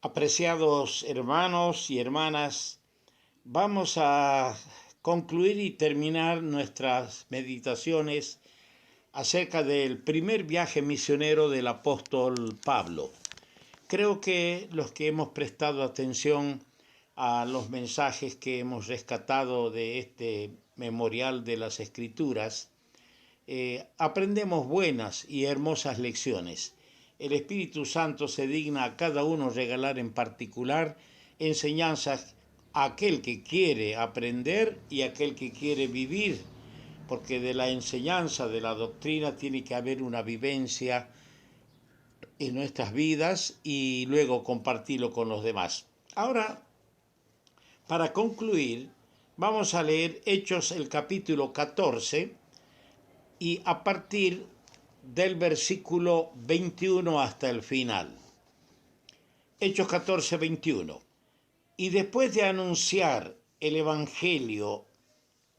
Apreciados hermanos y hermanas, vamos a concluir y terminar nuestras meditaciones acerca del primer viaje misionero del apóstol Pablo. Creo que los que hemos prestado atención a los mensajes que hemos rescatado de este memorial de las Escrituras, aprendemos buenas y hermosas lecciones. El Espíritu Santo se digna a cada uno regalar en particular enseñanzas a aquel que quiere aprender y a aquel que quiere vivir, porque de la enseñanza, de la doctrina, tiene que haber una vivencia en nuestras vidas y luego compartirlo con los demás. Ahora, para concluir, vamos a leer Hechos el capítulo 14 y a partir del versículo 21 hasta el final. Hechos 14, 21. Y después de anunciar el evangelio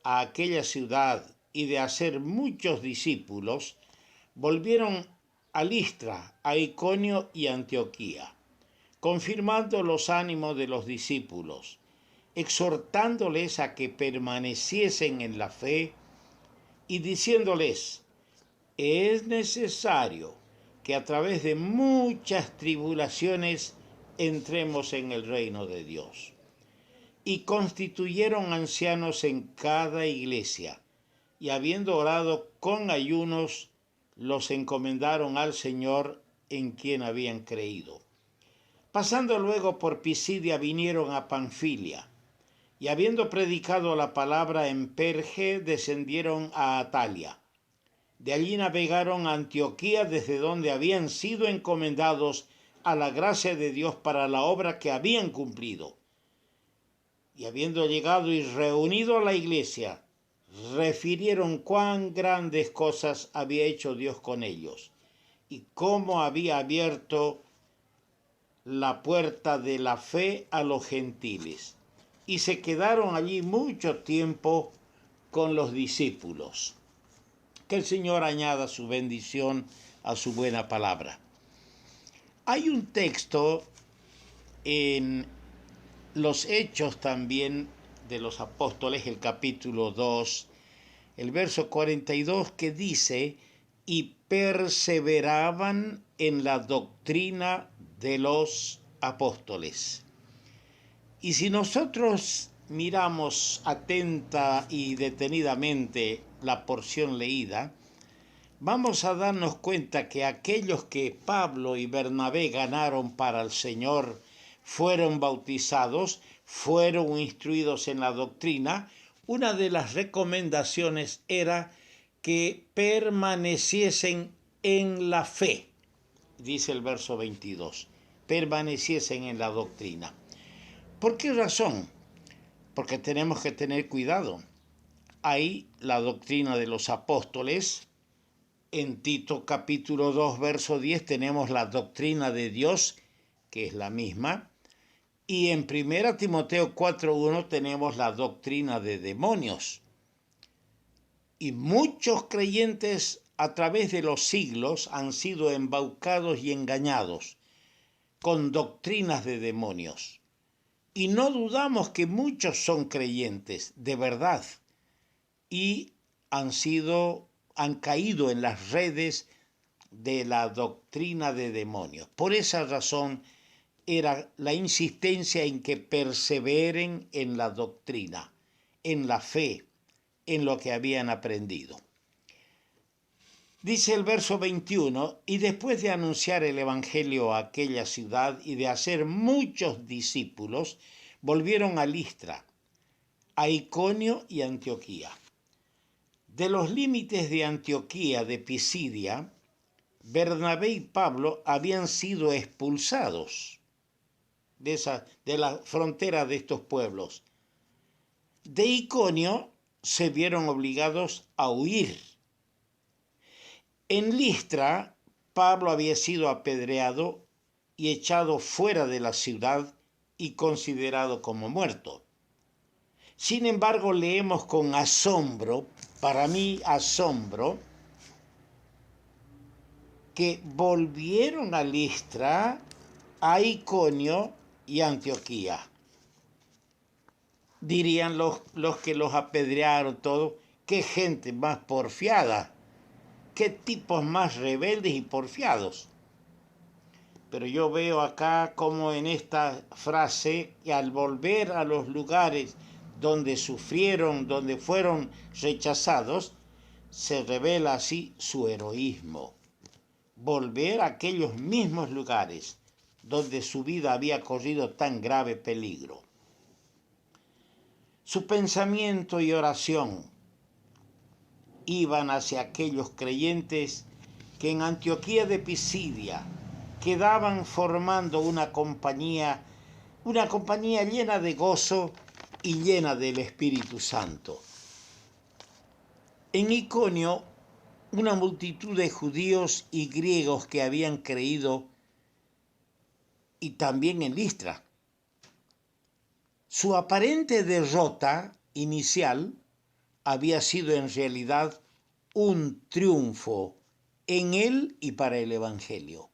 a aquella ciudad y de hacer muchos discípulos, volvieron a Listra, a Iconio y Antioquía, confirmando los ánimos de los discípulos, exhortándoles a que permaneciesen en la fe y diciéndoles: es necesario que a través de muchas tribulaciones entremos en el reino de Dios. Y constituyeron ancianos en cada iglesia, y habiendo orado con ayunos, los encomendaron al Señor en quien habían creído. Pasando luego por Pisidia, vinieron a Panfilia, y habiendo predicado la palabra en Perge, descendieron a Atalia. De allí navegaron a Antioquía, desde donde habían sido encomendados a la gracia de Dios para la obra que habían cumplido. Y habiendo llegado y reunido a la iglesia, refirieron cuán grandes cosas había hecho Dios con ellos y cómo había abierto la puerta de la fe a los gentiles. Y se quedaron allí mucho tiempo con los discípulos. Que el Señor añada su bendición a su buena palabra. Hay un texto en los Hechos también de los Apóstoles, el capítulo 2, el verso 42, que dice: y perseveraban en la doctrina de los apóstoles. Y si nosotros miramos atenta y detenidamente la porción leída, vamos a darnos cuenta que aquellos que Pablo y Bernabé ganaron para el Señor fueron bautizados, fueron instruidos en la doctrina. Una de las recomendaciones era que permaneciesen en la fe, dice el verso 22, permaneciesen en la doctrina. ¿Por qué razón? Porque tenemos que tener cuidado. Hay la doctrina de los apóstoles. En Tito capítulo 2, verso 10 tenemos la doctrina de Dios, que es la misma. Y en 1 Timoteo 4:1 tenemos la doctrina de demonios. Y muchos creyentes a través de los siglos han sido embaucados y engañados con doctrinas de demonios. Y no dudamos que muchos son creyentes de verdad y han caído en las redes de la doctrina de demonios. Por esa razón era la insistencia en que perseveren en la doctrina, en la fe, en lo que habían aprendido. Dice el verso 21, y después de anunciar el evangelio a aquella ciudad y de hacer muchos discípulos, volvieron a Listra, a Iconio y Antioquía. De los límites de Antioquía, de Pisidia, Bernabé y Pablo habían sido expulsados de la frontera de estos pueblos. De Iconio se vieron obligados a huir. En Listra, Pablo había sido apedreado y echado fuera de la ciudad y considerado como muerto. Sin embargo, leemos con asombro, para mí asombro, que volvieron a Listra, a Iconio y Antioquía. Dirían los que los apedrearon todo, qué gente más porfiada, qué tipos más rebeldes y porfiados. Pero yo veo acá como en esta frase, y al volver a los lugares donde sufrieron, donde fueron rechazados, se revela así su heroísmo. Volver a aquellos mismos lugares donde su vida había corrido tan grave peligro. Su pensamiento y oración iban hacia aquellos creyentes que en Antioquía de Pisidia quedaban formando una compañía llena de gozo y llena del Espíritu Santo. En Iconio, una multitud de judíos y griegos que habían creído, y también en Listra. Su aparente derrota inicial había sido en realidad un triunfo en él y para el Evangelio.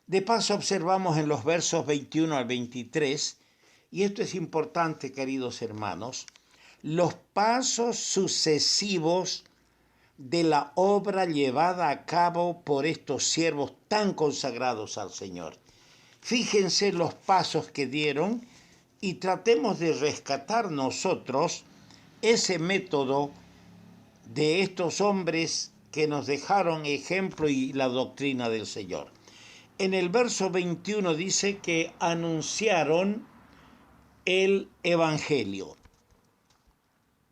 De paso observamos en los versos 21 al 23, y esto es importante, queridos hermanos, los pasos sucesivos de la obra llevada a cabo por estos siervos tan consagrados al Señor. Fíjense los pasos que dieron y tratemos de rescatar nosotros ese método de estos hombres que nos dejaron ejemplo y la doctrina del Señor. En el verso 21 dice que anunciaron el Evangelio.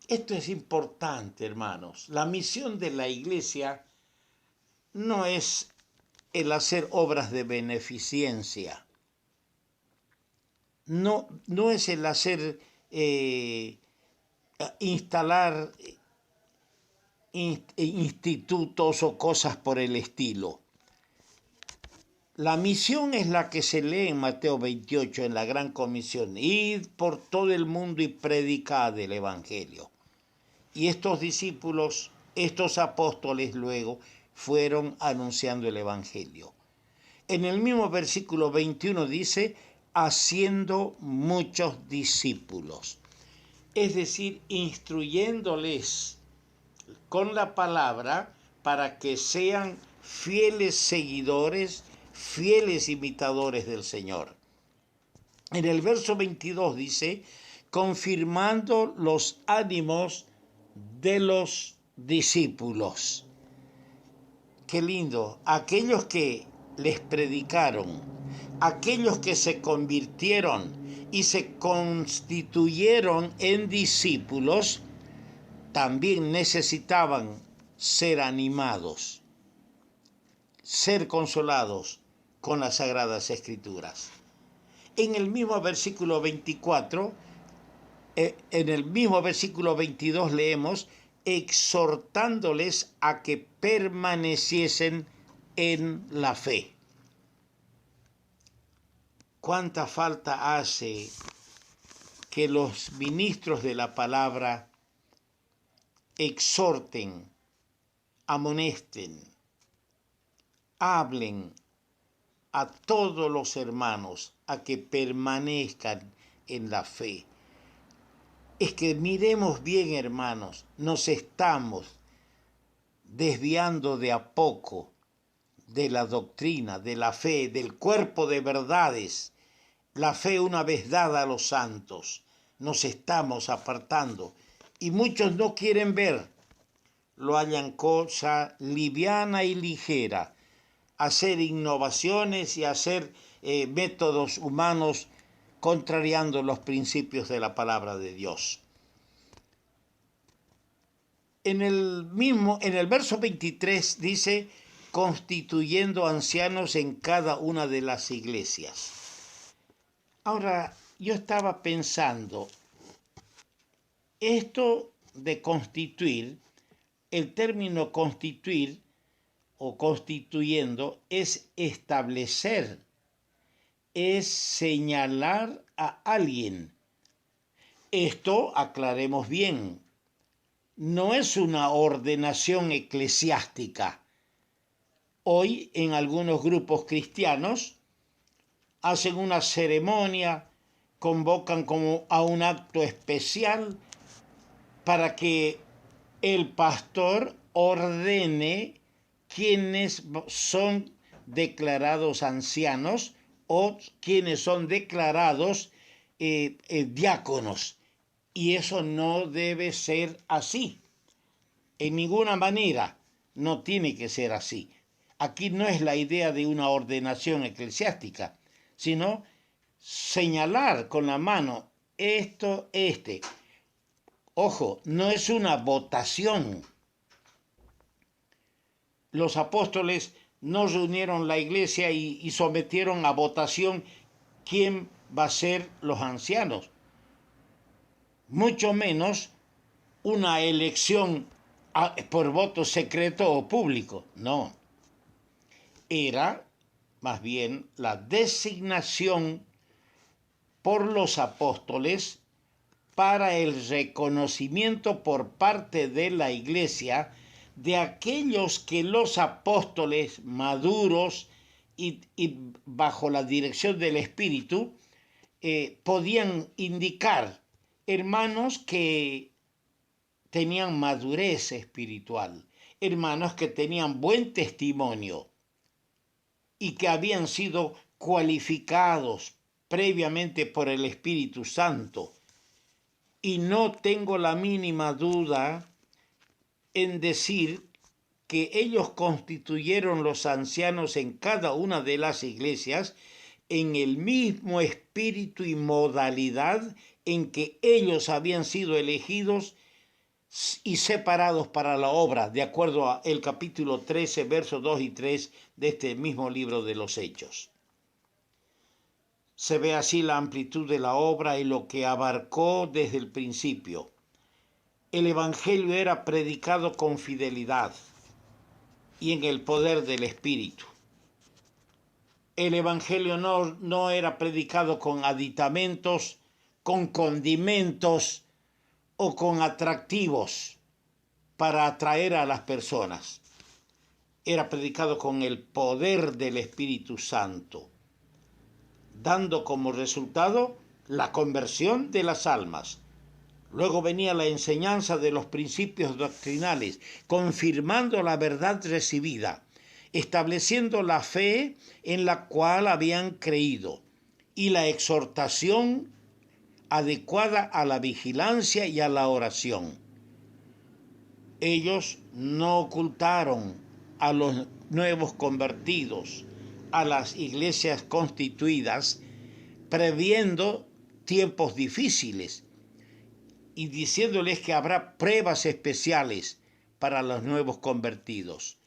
Esto es importante, hermanos. La misión de la iglesia no es el hacer obras de beneficencia. No es el hacer, instalar institutos o cosas por el estilo. La misión es la que se lee en Mateo 28 en la Gran Comisión. Id por todo el mundo y predicad el Evangelio. Y estos discípulos, estos apóstoles luego, fueron anunciando el Evangelio. En el mismo versículo 21 dice, haciendo muchos discípulos. Es decir, instruyéndoles con la palabra para que sean fieles seguidores, fieles imitadores del Señor. En el verso 22 dice, confirmando los ánimos de los discípulos. Qué lindo, aquellos que les predicaron, aquellos que se convirtieron y se constituyeron en discípulos, también necesitaban ser animados, ser consolados con las Sagradas Escrituras. En el mismo versículo 24, en el mismo versículo 22 leemos, exhortándoles a que permaneciesen en la fe. ¿Cuánta falta hace que los ministros de la palabra exhorten, amonesten, hablen a todos los hermanos a que permanezcan en la fe? Es que miremos bien, hermanos, nos estamos desviando de a poco de la doctrina, de la fe, del cuerpo de verdades. La fe una vez dada a los santos, nos estamos apartando y muchos no quieren ver, lo hallan cosa liviana y ligera, hacer innovaciones y hacer métodos humanos contrariando los principios de la palabra de Dios. En el verso 23 dice, constituyendo ancianos en cada una de las iglesias. Ahora, yo estaba pensando, esto de constituir, el término constituir o constituyendo es establecer, es señalar a alguien. Esto, aclaremos bien, no es una ordenación eclesiástica. Hoy en algunos grupos cristianos hacen una ceremonia, convocan como a un acto especial para que el pastor ordene quienes son declarados ancianos o quienes son declarados diáconos. Y eso no debe ser así. En ninguna manera no tiene que ser así. Aquí no es la idea de una ordenación eclesiástica, sino señalar con la mano esto, este. Ojo, no es una votación. Los apóstoles no reunieron la iglesia y sometieron a votación quién va a ser los ancianos. Mucho menos una elección por voto secreto o público. No. Era más bien la designación por los apóstoles para el reconocimiento por parte de la iglesia de aquellos que los apóstoles maduros y bajo la dirección del Espíritu podían indicar, hermanos que tenían madurez espiritual, hermanos que tenían buen testimonio y que habían sido cualificados previamente por el Espíritu Santo. Y no tengo la mínima duda en decir que ellos constituyeron los ancianos en cada una de las iglesias en el mismo espíritu y modalidad en que ellos habían sido elegidos y separados para la obra, de acuerdo al capítulo 13, versos 2 y 3 de este mismo libro de los Hechos. Se ve así la amplitud de la obra y lo que abarcó desde el principio. El Evangelio era predicado con fidelidad y en el poder del Espíritu. El Evangelio no era predicado con aditamentos, con condimentos o con atractivos para atraer a las personas. Era predicado con el poder del Espíritu Santo, dando como resultado la conversión de las almas. Luego venía la enseñanza de los principios doctrinales, confirmando la verdad recibida, estableciendo la fe en la cual habían creído y la exhortación adecuada a la vigilancia y a la oración. Ellos no ocultaron a los nuevos convertidos, a las iglesias constituidas, previendo tiempos difíciles y diciéndoles que habrá pruebas especiales para los nuevos convertidos.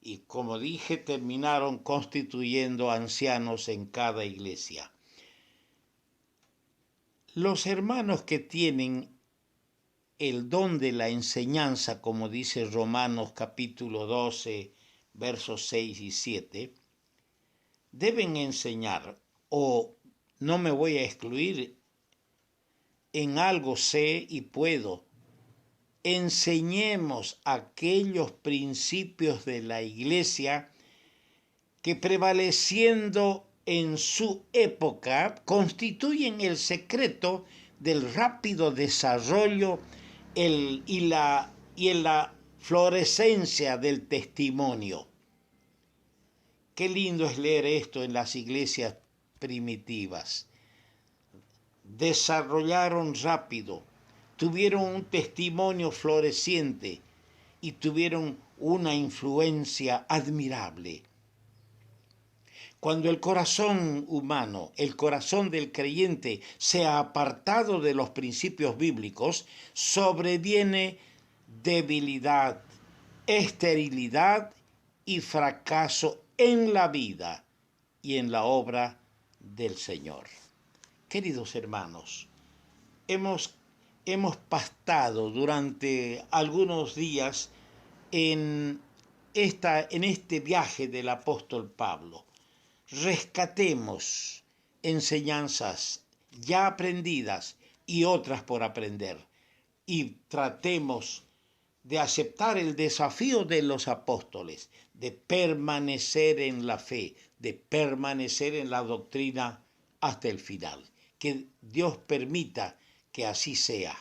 Y como dije, terminaron constituyendo ancianos en cada iglesia. Los hermanos que tienen el don de la enseñanza, como dice Romanos capítulo 12, versos 6 y 7, deben enseñar, o no me voy a excluir, en algo sé y puedo. Enseñemos aquellos principios de la iglesia que, prevaleciendo en su época, constituyen el secreto del rápido desarrollo y en la florescencia del testimonio. Qué lindo es leer esto en las iglesias primitivas. Desarrollaron rápido, tuvieron un testimonio floreciente y tuvieron una influencia admirable. Cuando el corazón humano, el corazón del creyente, se ha apartado de los principios bíblicos, sobreviene debilidad, esterilidad y fracaso en la vida y en la obra del Señor. Queridos hermanos, hemos pastado durante algunos días en este viaje del apóstol Pablo. Rescatemos enseñanzas ya aprendidas y otras por aprender y tratemos de aceptar el desafío de los apóstoles, de permanecer en la fe, de permanecer en la doctrina hasta el final. Que Dios permita que así sea.